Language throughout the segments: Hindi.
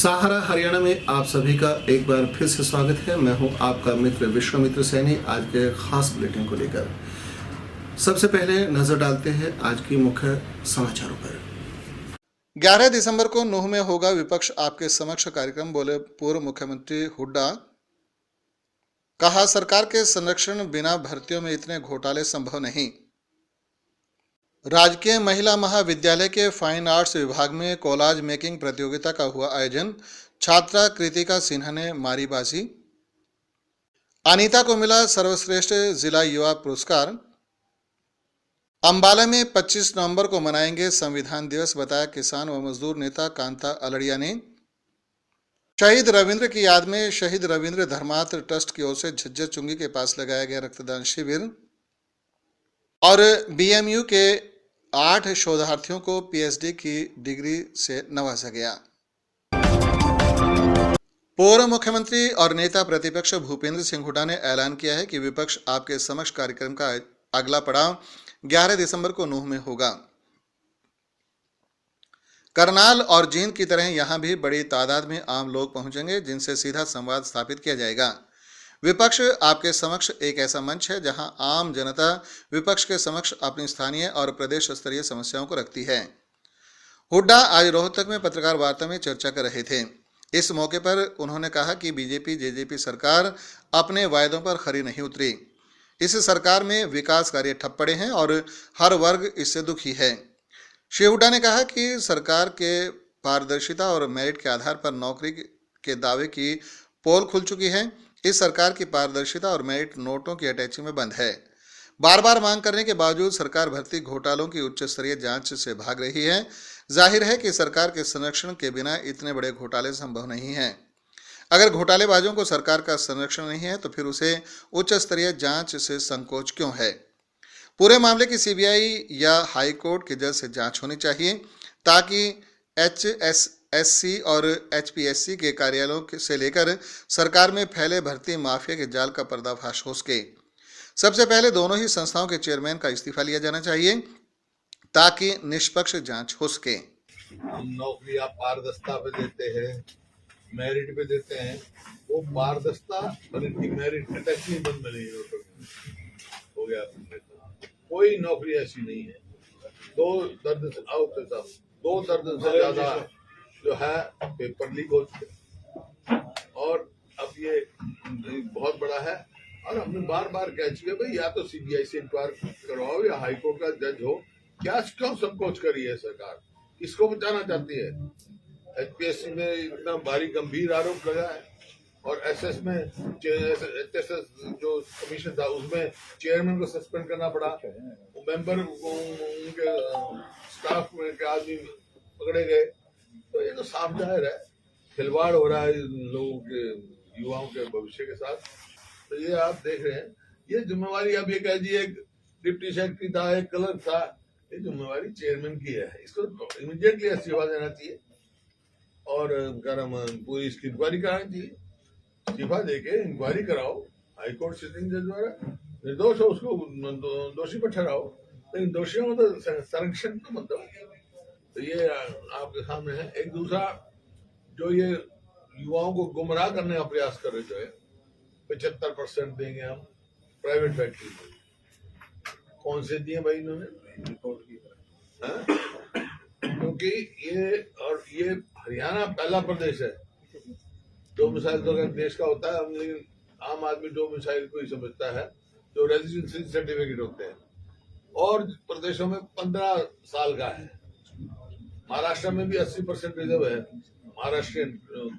सहारा हरियाणा में आप सभी का एक बार फिर से स्वागत है। मैं हूं आपका मित्र विश्वामित्र सैनी। आज के खास बुलेटिन को लेकर सबसे पहले नजर डालते हैं आज की मुख्य समाचारों पर। 11 दिसंबर को नूह में होगा विपक्ष आपके समक्ष कार्यक्रम, बोले पूर्व मुख्यमंत्री हुड्डा। कहा सरकार के संरक्षण बिना भर्तियों में इतने घोटाले संभव नहीं। राजकीय महिला महाविद्यालय के फाइन आर्ट्स विभाग में कोलाज मेकिंग प्रतियोगिता का हुआ आयोजन, छात्रा कृतिका सिन्हा ने मारी बाजी। अनीता को मिला सर्वश्रेष्ठ जिला युवा पुरस्कार। अंबाला में 25 नवंबर को मनाएंगे संविधान दिवस, बताया किसान व मजदूर नेता कांता अलड़िया ने। शहीद रविंद्र की याद में शहीद रविंद्र धर्मार्थ ट्रस्ट की ओर से झज्जर चुंगी के पास लगाया गया रक्तदान शिविर। और बीएमयू के 8 शोधार्थियों को पीएचडी की डिग्री से नवाजा गया। पूर्व मुख्यमंत्री और नेता प्रतिपक्ष भूपेंद्र सिंह हुड्डा ने ऐलान किया है कि विपक्ष आपके समक्ष कार्यक्रम का अगला पड़ाव 11 दिसंबर को नूह में होगा। करनाल और जींद की तरह यहां भी बड़ी तादाद में आम लोग पहुंचेंगे, जिनसे सीधा संवाद स्थापित किया जाएगा। विपक्ष आपके समक्ष एक ऐसा मंच है जहां आम जनता विपक्ष के समक्ष अपनी स्थानीय और प्रदेश स्तरीय समस्याओं को रखती है। हुड्डा आज रोहतक में पत्रकार वार्ता में चर्चा कर रहे थे। इस मौके पर उन्होंने कहा कि बीजेपी जेजेपी सरकार अपने वायदों पर खरी नहीं उतरी। इस सरकार में विकास कार्य ठप पड़े हैं और हर वर्ग इससे दुखी है। श्री हुड्डा ने कहा कि सरकार के पारदर्शिता और मेरिट के आधार पर नौकरी के दावे की पोल खुल चुकी है। इस सरकार की पारदर्शिता और मेरिट नोटों की अटैची में बंद है। बार बार मांग करने के बावजूद सरकार भर्ती घोटालों की उच्च स्तरीय जांच से भाग रही है। जाहिर है कि सरकार के संरक्षण के बिना इतने बड़े घोटाले संभव नहीं हैं। अगर घोटालेबाजों को सरकार का संरक्षण नहीं है तो फिर उसे उच्च स्तरीय जांच से संकोच क्यों है। पूरे मामले की सीबीआई या हाई कोर्ट के जज से जांच होनी चाहिए, ताकि HSSC और HPSC के कार्यालयों से लेकर सरकार में फैले भर्ती माफिया के जाल का पर्दाफाश हो सके। सबसे पहले दोनों ही संस्थाओं के चेयरमैन का इस्तीफा लिया जाना चाहिए, ताकि निष्पक्ष जांच हो सके। नौकरी आप पारदर्शिता पे देते हैं, मेरिट पे देते हैं, वो पारदर्शिता और इनकी मेरिट अटैच नहीं बंद नहीं हो गया। कोई नौकरी ऐसी नहीं है। 2 दर्जन से ज्यादा जो है पेपर लीक हो चुके और अब ये बहुत बड़ा है। और हमने बार बार कह चुके भाई, या तो सीबीआई से इंक्वायरी करवाओ या हाईकोर्ट का जज हो। क्या क्यों संकोच कर रही है सरकार? किसको बचाना चाहती है? HPSC में इतना भारी गंभीर आरोप लगा है और एसएस में HSS जो कमीशन था उसमें चेयरमैन को सस्पेंड करना पड़ा। मेंबर उनके स्टाफ में के आदमी पकड़े गए। तो ये तो साफ जाहिर है खिलवाड़ हो रहा है लोगों के, युवाओं के भविष्य के साथ। तो ये आप देख रहे हैं, ये जिम्मेवारी अब ये कह दिए, एक डिप्टी सेक्रेटरी था, एक क्लर्क था, ये जिम्मेवारी चेयरमैन की है। इसको इमीडिएटली इस्तीफा देना चाहिए और पूरी इसकी इंक्वायरी करानी चाहिए। इस्तीफा देके इंक्वायरी कराओ, हाईकोर्ट सिटिंग जज द्वारा निर्दोष हो उसको दोषी पर ठहराओ, लेकिन दोषियों को तो संरक्षण तो मत दो। तो ये आपके सामने है। एक दूसरा जो ये युवाओं को गुमराह करने का प्रयास कर रहे जो है, 75% देंगे हम प्राइवेट फैक्ट्री में। कौन से दिए भाई इन्होंने? क्योंकि ये हरियाणा पहला प्रदेश है। डोमिसाइल तो अगर देश का होता है, लेकिन आम आदमी डोमिसाइल को ही समझता है, जो रेजिडेंसी सर्टिफिकेट होते हैं। और प्रदेशों में 15 साल का है। महाराष्ट्र में भी 80% रिजर्व है महाराष्ट्रियन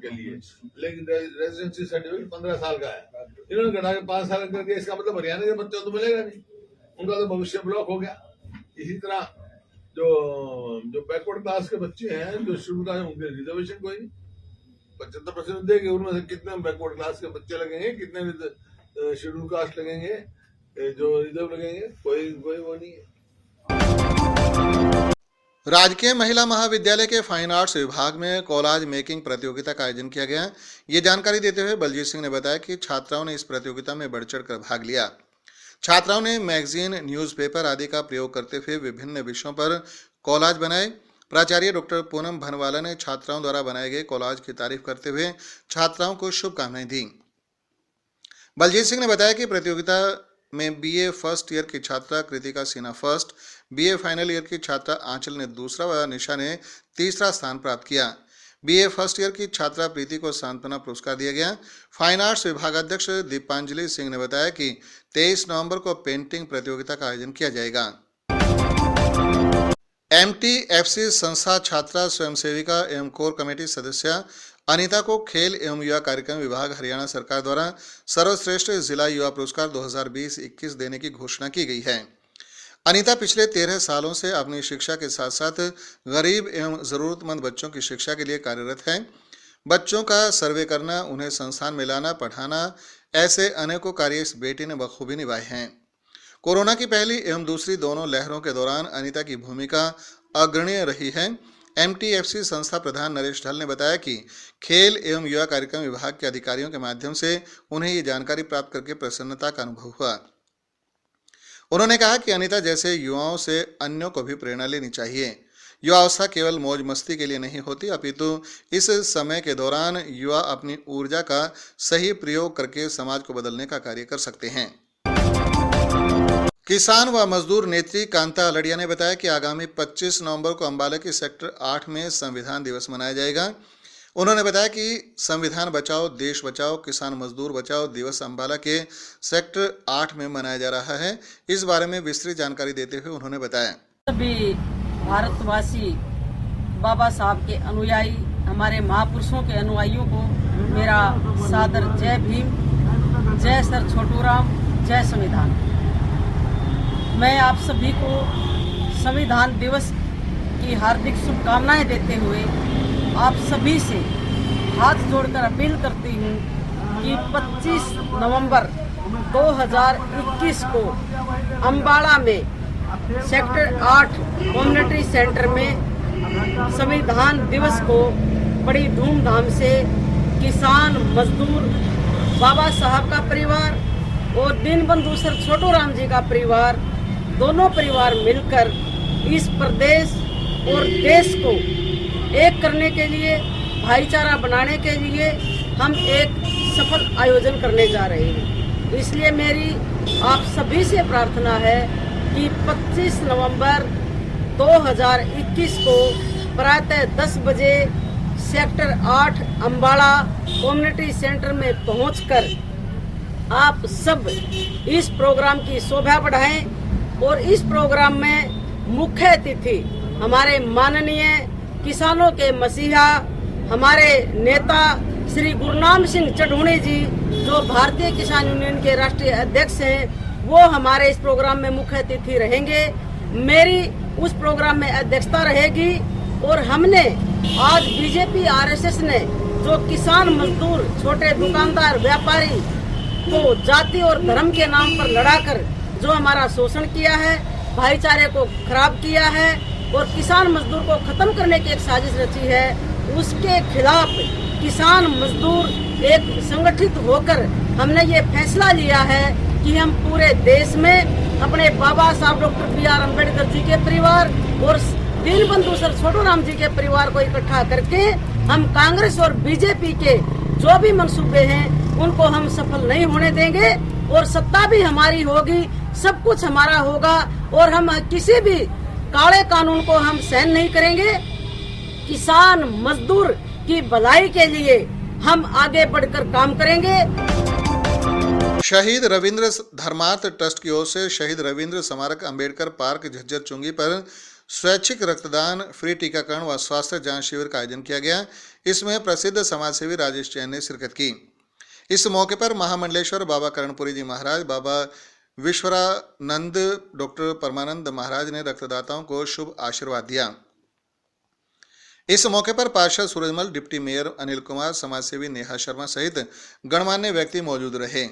के लिए, लेकिन रेजिडेंसी सर्टिफिकेट 15 साल का है। इन्होंने घटा के 5 साल कर दिया। इसका मतलब हरियाणा के बच्चों को तो मिलेगा नहीं, उनका तो भविष्य ब्लॉक हो गया। इसी तरह जो बैकवर्ड क्लास के बच्चे हैं, जो शुरू का है, उनके रिजर्वेशन कोई नहीं। 75% देंगे, उनमें से कितने बैकवर्ड क्लास के बच्चे लगेंगे, कितने शेड्यूल कास्ट लगेंगे, जो रिजर्व लगेंगे, कोई वो नहीं है। राजकीय महिला महाविद्यालय के फाइन आर्ट्स विभाग में कोलाज मेकिंग प्रतियोगिता का आयोजन किया गया। ये जानकारी देते हुए बलजीत सिंह ने बताया कि छात्राओं ने इस प्रतियोगिता में बढ़ चढ़कर भाग लिया। छात्राओं ने मैगजीन, न्यूज़पेपर आदि का प्रयोग करते हुए विभिन्न विषयों पर कोलाज बनाए। प्राचार्य डॉक्टर पूनम भनवाला ने छात्राओं द्वारा बनाए गए कोलाज की तारीफ करते हुए छात्राओं को शुभकामनाएं दी। बलजीत सिंह ने बताया कि प्रतियोगिता में बीए फर्स्ट ईयर की छात्रा Kritika Sinha first, BA final year की छात्रा आंचल ने दूसरा व निशा ने तीसरा स्थान प्राप्त किया। बीए फर्स्ट ईयर की छात्रा प्रीति को सांत्वना पुरस्कार दिया गया। फाइन आर्ट्स विभागाध्यक्ष दीपांजलि सिंह ने बताया कि 23 नवंबर को पेंटिंग प्रतियोगिता का आयोजन किया जाएगा। एमटीएफसी संस्था छात्रा स्वयंसेविका एवं कोर कमेटी सदस्य अनीता को खेल एवं युवा कार्यक्रम विभाग हरियाणा सरकार द्वारा सर्वश्रेष्ठ जिला युवा पुरस्कार 2020-21 देने की घोषणा की गई है। अनीता पिछले 13 सालों से अपनी शिक्षा के साथ साथ गरीब एवं जरूरतमंद बच्चों की शिक्षा के लिए कार्यरत है। बच्चों का सर्वे करना, उन्हें संस्थान में लाना, पढ़ाना, ऐसे अनेकों कार्य इस बेटी ने बखूबी निभाए हैं। कोरोना की पहली एवं दूसरी दोनों लहरों के दौरान अनीता की भूमिका अग्रणीय रही है। एमटीएफसी संस्था प्रधान नरेश ढल ने बताया कि खेल एवं युवा कार्यक्रम विभाग के अधिकारियों के माध्यम से उन्हें ये जानकारी प्राप्त करके प्रसन्नता का अनुभव हुआ। उन्होंने कहा कि अनीता जैसे युवाओं से अन्यों को भी प्रेरणा लेनी चाहिए। युवावस्था केवल मौज मस्ती के लिए नहीं होती, अपितु इस समय के दौरान युवा अपनी ऊर्जा का सही प्रयोग करके समाज को बदलने का कार्य कर सकते हैं। किसान व मजदूर नेत्री कांता अलड़िया ने बताया कि आगामी 25 नवंबर को अंबाला की सेक्टर 8 में संविधान दिवस मनाया जाएगा। उन्होंने बताया कि संविधान बचाओ देश बचाओ किसान मजदूर बचाओ दिवस अंबाला के सेक्टर 8 में मनाया जा रहा है। इस बारे में विस्तृत जानकारी देते हुए उन्होंने बताया, सभी भारतवासी बाबा साहब के अनुयायी, हमारे महापुरुषों के अनुयायियों को मेरा सादर जय भीम, जय सर छोटूराम, जय संविधान। मैं आप सभी को संविधान दिवस की हार्दिक शुभकामनाएं देते हुए आप सभी से हाथ जोड़कर अपील करती हूं कि 25 नवंबर 2021 को अंबाला में सेक्टर 8 कम्युनिटी सेंटर में संविधान दिवस को बड़ी धूमधाम से किसान मजदूर बाबा साहब का परिवार और दीनबंधु सर छोटूराम जी का परिवार, दोनों परिवार मिलकर इस प्रदेश और देश को एक करने के लिए, भाईचारा बनाने के लिए हम एक सफल आयोजन करने जा रहे हैं। इसलिए मेरी आप सभी से प्रार्थना है कि 25 नवंबर 2021 को प्रातः 10 बजे सेक्टर 8 अंबाला कम्युनिटी सेंटर में पहुंचकर आप सब इस प्रोग्राम की शोभा बढ़ाएं। और इस प्रोग्राम में मुख्य अतिथि हमारे माननीय किसानों के मसीहा, हमारे नेता श्री गुरनाम सिंह चढ़ूणी जी, जो भारतीय किसान यूनियन के राष्ट्रीय अध्यक्ष हैं, वो हमारे इस प्रोग्राम में मुख्य अतिथि रहेंगे। मेरी उस प्रोग्राम में अध्यक्षता रहेगी। और हमने आज बीजेपी आरएसएस ने जो किसान मजदूर, छोटे दुकानदार, व्यापारी को जाति और धर्म के नाम पर लड़ाकर जो हमारा शोषण किया है, भाईचारे को खराब किया है और किसान मजदूर को खत्म करने की एक साजिश रची है, उसके खिलाफ किसान मजदूर एक संगठित होकर हमने ये फैसला लिया है कि हम पूरे देश में अपने बाबा साहब डॉक्टर बी.आर. अम्बेडकर जी के परिवार और दीनबंधु सर छोटूराम जी के परिवार को इकट्ठा करके हम कांग्रेस और बीजेपी के जो भी मंसूबे हैं उनको हम सफल नहीं होने देंगे और सत्ता भी हमारी होगी, सब कुछ हमारा होगा और हम किसी भी काले कानून को हम सहन नहीं करेंगे। किसान मजदूर की भलाई के लिए हम आगे बढ़कर काम करेंगे। शहीद रविंद्र धर्मार्थ ट्रस्ट की ओर से शहीद रविंद्र स्मारक अंबेडकर पार्क झज्जर चुंगी पर स्वैच्छिक रक्तदान, फ्री टीकाकरण व स्वास्थ्य जांच शिविर का आयोजन किया गया। इसमें प्रसिद्ध समाजसेवी राजेश जैन ने शिरकत की। इस मौके पर महामंडलेश्वर बाबा कर्णपुरी जी महाराज, बाबा विश्वरानंद, डॉक्टर परमानंद महाराज ने रक्तदाताओं को शुभ आशीर्वाद दिया। इस मौके पर पार्षद सूरजमल, डिप्टी मेयर अनिल कुमार, समाजसेवी नेहा शर्मा सहित गणमान्य व्यक्ति मौजूद रहे।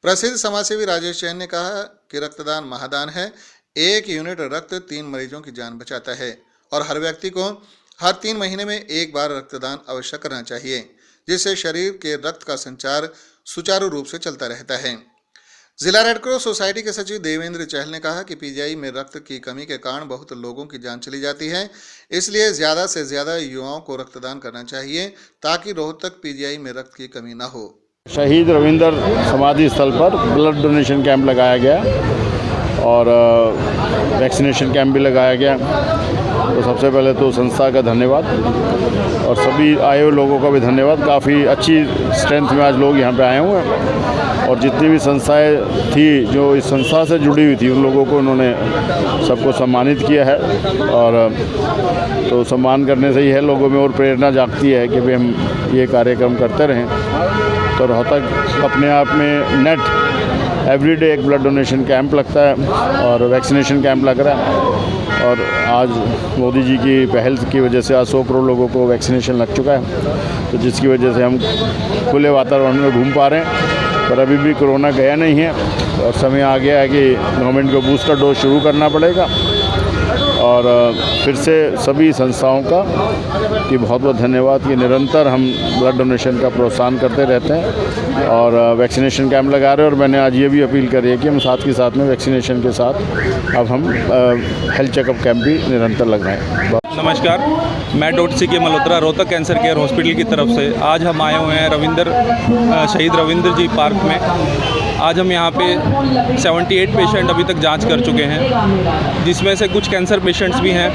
प्रसिद्ध समाजसेवी राजेश जैन ने कहा कि रक्तदान महादान है। 1 यूनिट रक्त 3 मरीजों की जान बचाता है और हर व्यक्ति को हर 3 महीने में एक बार रक्तदान अवश्य करना चाहिए, जिससे शरीर के रक्त का संचार सुचारू रूप से चलता रहता है। जिला रेडक्रॉस सोसाइटी के सचिव देवेंद्र चहल ने कहा कि पीजीआई में रक्त की कमी के कारण बहुत लोगों की जान चली जाती है, इसलिए ज्यादा से ज्यादा युवाओं को रक्तदान करना चाहिए ताकि रोहतक पीजीआई में रक्त की कमी न हो। शहीद रविंदर समाधि स्थल पर ब्लड डोनेशन कैंप लगाया गया और वैक्सीनेशन कैंप भी लगाया गया। तो सबसे पहले तो संस्था का धन्यवाद और सभी आए हुए लोगों का भी धन्यवाद। काफ़ी अच्छी स्ट्रेंथ में आज लोग यहाँ पे आए हुए हैं और जितनी भी संस्थाएं थी जो इस संस्था से जुड़ी हुई थी उन लोगों को उन्होंने सबको सम्मानित किया है और तो सम्मान करने से ही है लोगों में और प्रेरणा जागती है कि भाई हम ये कार्यक्रम करते रहें। तो रोहतक अपने आप में नेट एवरीडे एक ब्लड डोनेशन कैंप लगता है और वैक्सीनेशन कैंप लग रहा है और आज मोदी जी की पहल की वजह से आज 100 करोड़ लोगों को वैक्सीनेशन लग चुका है, तो जिसकी वजह से हम खुले वातावरण में घूम पा रहे हैं। पर अभी भी कोरोना गया नहीं है और समय आ गया है कि गवर्नमेंट को बूस्टर डोज शुरू करना पड़ेगा और फिर से सभी संस्थाओं का कि बहुत बहुत धन्यवाद कि निरंतर हम ब्लड डोनेशन का प्रोत्साहन करते रहते हैं और वैक्सीनेशन कैंप लगा रहे हैं। और मैंने आज ये भी अपील करी है कि हम साथ के साथ में वैक्सीनेशन के साथ अब हम हेल्थ चेकअप कैंप भी निरंतर लगाएं। नमस्कार, मैं डॉक्टर सी के Malhotra Rohtak cancer care hospital की तरफ से आज हम आए हुए हैं शहीद रविंदर जी पार्क में। आज हम यहाँ पे 78 पेशेंट अभी तक जांच कर चुके हैं, जिसमें से कुछ कैंसर पेशेंट्स भी हैं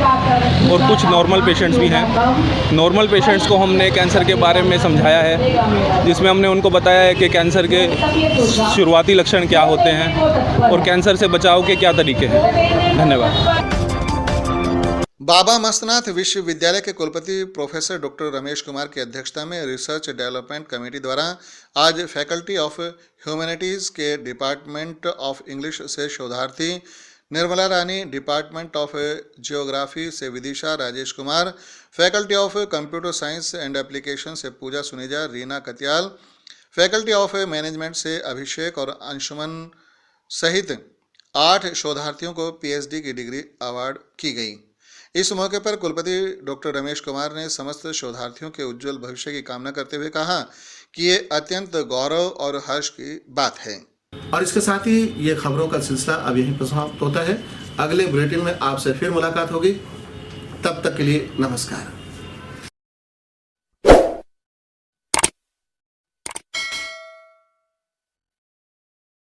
और कुछ नॉर्मल पेशेंट्स भी हैं। नॉर्मल पेशेंट्स को हमने कैंसर के बारे में समझाया है, जिसमें हमने उनको बताया है कि कैंसर के शुरुआती लक्षण क्या होते हैं और कैंसर से बचाव के क्या तरीके हैं। धन्यवाद। बाबा मस्तनाथ विश्वविद्यालय के कुलपति प्रोफेसर डॉक्टर रमेश कुमार की अध्यक्षता में रिसर्च डेवलपमेंट कमेटी द्वारा आज फैकल्टी ऑफ ह्यूमैनिटीज़ के डिपार्टमेंट ऑफ इंग्लिश से शोधार्थी Nirmala Rani, department of geography से Vidisha Rajesh Kumar, faculty of computer science and application से Pooja Suneja, Reena Katiyal, faculty of management से अभिषेक और अंशुमन सहित 8 शोधार्थियों को पीएचडी की डिग्री अवार्ड की गई। इस मौके पर कुलपति डॉक्टर रमेश कुमार ने समस्त शोधार्थियों के उज्जवल भविष्य की कामना करते हुए कहा कि ये अत्यंत गौरव और हर्ष की बात है। और इसके साथ ही ये खबरों का सिलसिला अब यहीं पर समाप्त होता है। अगले बुलेटिन में आपसे फिर मुलाकात होगी, तब तक के लिए नमस्कार।